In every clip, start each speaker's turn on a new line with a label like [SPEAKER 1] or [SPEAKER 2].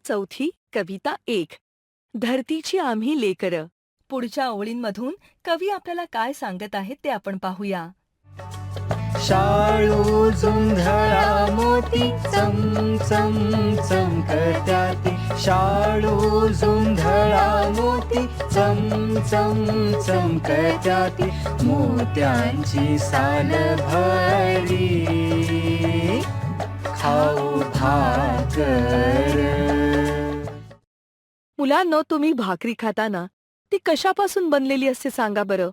[SPEAKER 1] चौथी कविता 1. धरतीची आम्ही लेकरं.
[SPEAKER 2] पुढच्या ओळींमधून कवी आपल्याला काय सांगत आहेत ते आपण पाहूया.
[SPEAKER 3] शाळू झुंधळा मोती चम चम चमकत्याती. शाळू झुंधळा मोती चम चम चमकत्याती. मोत्यांची साल भरी खाऊ भाकर.
[SPEAKER 1] मुलांनो, तुम्ही भाकरी खाताना ती कशापासून बनलेली असते सांगा बरं?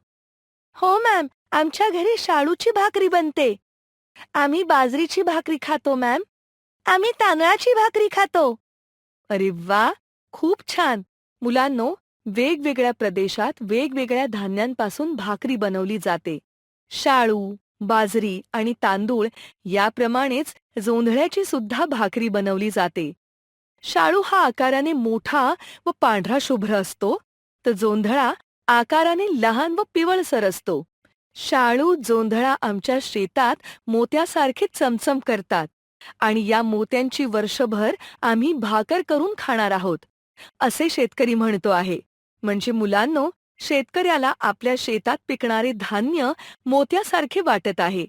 [SPEAKER 1] हो मॅम, आमच्या घरी शाळूची भाकरी बनते. आम्ही बाजरीची भाकरी खातो मॅम. आम्ही तांदळाची भाकरी खातो. अरे वा, खूप छान. मुलांनो, वेगवेगळ्या प्रदेशात वेगवेगळ्या धान्यांपासून भाकरी बनवली जाते. शाळू, बाजरी आणि तांदूळ याप्रमाणेच जोंधळ्याची सुद्धा भाकरी बनवली जाते. शाळू हा आकाराने मोठा व पांढरा शुभ्र असतो, तर जोंधळा आकाराने लहान व पिवळसर असतो. शाळू जोंधळा आमच्या शेतात मोत्यासारखे चमचम करतात आणि या मोत्यांची वर्षभर आम्ही भाकर करून खाणार आहोत, असे शेतकरी म्हणतो आहे. म्हणजे मुलांनो, शेतकऱ्याला आपल्या शेतात पिकणारे धान्य मोत्यासारखे वाटत आहे.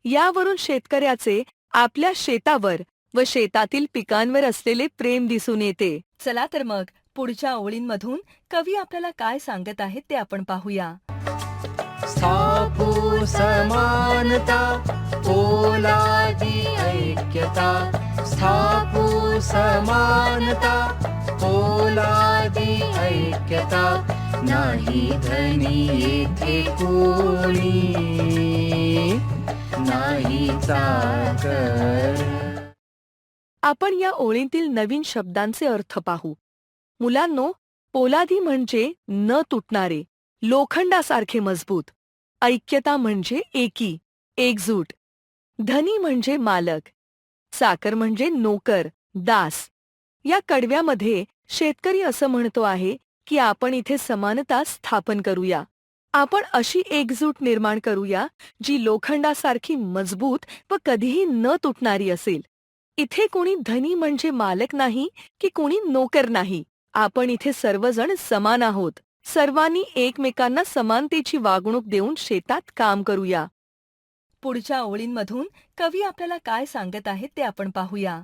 [SPEAKER 1] यावरून शेतकऱ्याचे आपल्या शेतावर व शेतातील पिकांवर असलेले प्रेम दिसून येते.
[SPEAKER 2] चला तर मग पुढच्या ओळींमधून कवी आपल्याला काय सांगत आहेत ते आपण पाहूया.
[SPEAKER 3] स्थापू समानता पोलादी ऐक्यता. स्थापू समानता पोलादी ऐक्यता. नाही धनी येथे कोणी नाही चाकर.
[SPEAKER 1] आपण या ओळींतील नवीन शब्दांचे अर्थ पाहू. मुलांनो, पोलादी म्हणजे न तुटणारे, लोखंडासारखे मजबूत. ऐक्यता म्हणजे एकी, एकजूट. धनी म्हणजे मालक. चाकर म्हणजे नोकर, दास. या कडव्यामध्ये शेतकरी असं म्हणतो आहे की आपण इथे समानता स्थापन करूया. आपण अशी एकजूट निर्माण करूया जी लोखंडासारखी मजबूत व कधीही न तुटणारी असेल. इथे कोणी धनी म्हणजे मालक नाही की कोणी नोकर नाही. आपण इथे सर्वजण समान आहोत. सर्वांनी एकमेकांना समानतेची वागणूक देऊन शेतात काम करूया.
[SPEAKER 2] पुढच्या ओळींमधून कवी आपल्याला काय सांगत आहेत ते आपण पाहूया.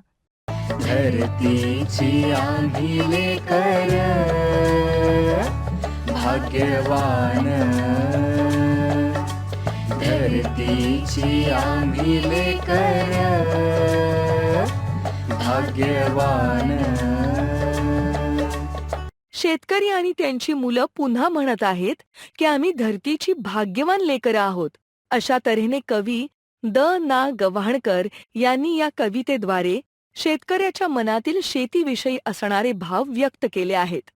[SPEAKER 3] धरतीची आम्ही लेकर भाग्यवान. धरतीची आम्ही लेकर भाग्यवान.
[SPEAKER 1] शेतकरी आणि त्यांची मुलं पुन्हा म्हणत आहेत की आम्ही धरतीची भाग्यवान लेकरं आहोत. अशा तऱ्हेने कवी द.ना. गव्हाणकर यांनी या कवितेद्वारे शेतकऱ्याच्या मनातील शेतीविषयी असणारे भाव व्यक्त केले आहेत.